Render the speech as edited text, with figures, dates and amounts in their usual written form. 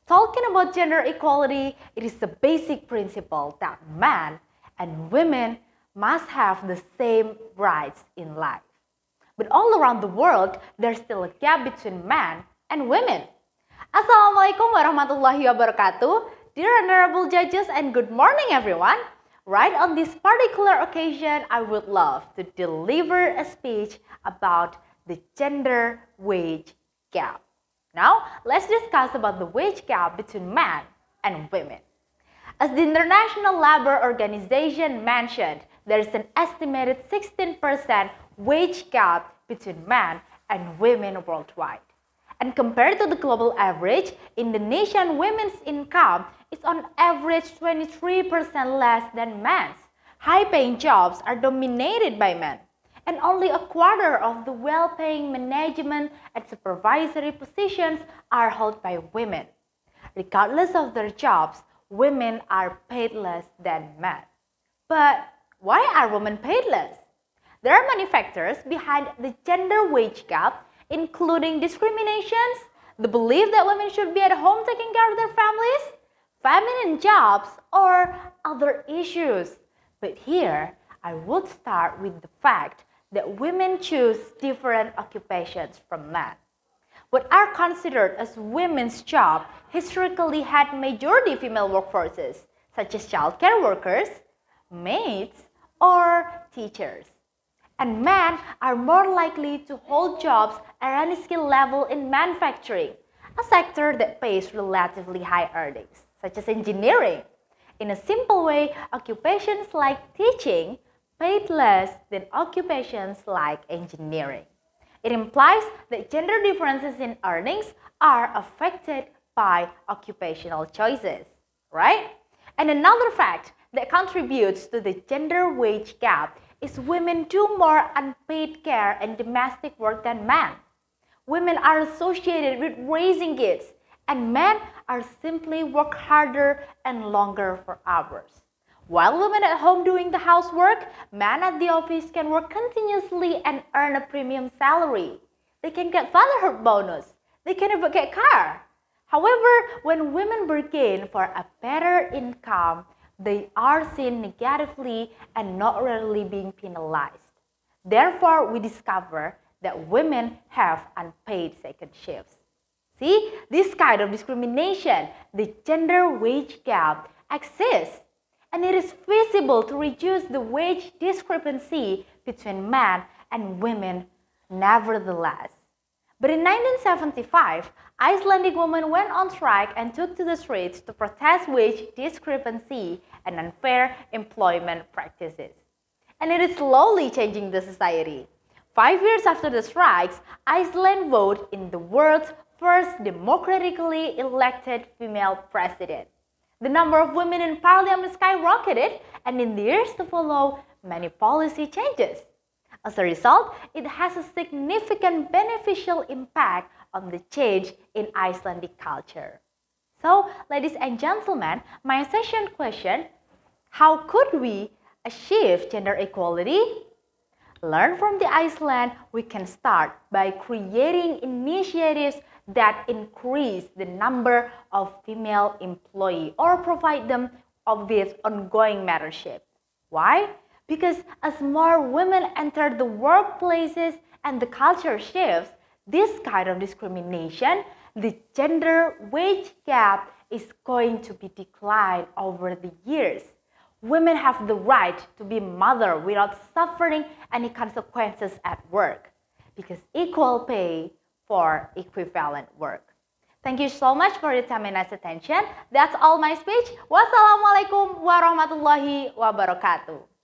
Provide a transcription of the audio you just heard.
Talking about gender equality, it is a basic principle that men and women must have the same rights in life. But all around the world, there's still a gap between men and women. Assalamualaikum warahmatullahi wabarakatuh. Dear honorable judges and good morning everyone. Right on this particular occasion, I would love to deliver a speech about the gender wage gap. Now, let's discuss about the wage gap between men and women. As the International Labour Organization mentioned, there is an estimated 16% wage gap between men and women worldwide. And compared to the global average, Indonesian women's income is on average 23% less than men's. High-paying jobs are dominated by men, and only a quarter of the well-paying management and supervisory positions are held by women. Regardless of their jobs, women are paid less than men. But why are women paid less? There are many factors behind the gender wage gap, including discriminations, the belief that women should be at home taking care of their families, feminine jobs, or other issues. But here, I would start with the fact that women choose different occupations from men. What are considered as women's jobs historically had majority female workforces, such as childcare workers, maids, or teachers. And men are more likely to hold jobs at any skill level in manufacturing, a sector that pays relatively high earnings, such as engineering. In a simple way, occupations like teaching paid less than occupations like engineering. It implies that gender differences in earnings are affected by occupational choices, right? And another fact that contributes to the gender wage gap is women do more unpaid care and domestic work than men. Women are associated with raising kids, and men are simply work harder and longer for hours. While women at home doing the housework, men at the office can work continuously and earn a premium salary. They can get fatherhood bonus. They can even get car. However, when women bargain for a better income, they are seen negatively and not rarely being penalized. Therefore, we discover that women have unpaid second shifts. See, this kind of discrimination, the gender wage gap, exists, and it is feasible to reduce the wage discrepancy between men and women nevertheless. But in 1975, Icelandic women went on strike and took to the streets to protest wage discrepancy and unfair employment practices. And it is slowly changing the society. 5 years after the strikes, Iceland voted in the world's first democratically elected female president. The number of women in parliament skyrocketed, and in the years to follow, many policy changes. As a result, it has a significant beneficial impact on the change in Icelandic culture. So, ladies and gentlemen, my session question, how could we achieve gender equality? Learn from the Iceland, we can start by creating initiatives that increase the number of female employees or provide them with ongoing mentorship. Why? Because as more women enter the workplaces and the culture shifts, this kind of discrimination, the gender wage gap is going to be declined over the years. Women have the right to be mother without suffering any consequences at work, because equal pay for equivalent work. Thank you so much for your time and nice attention. That's all my speech. Wassalamualaikum warahmatullahi wabarakatuh.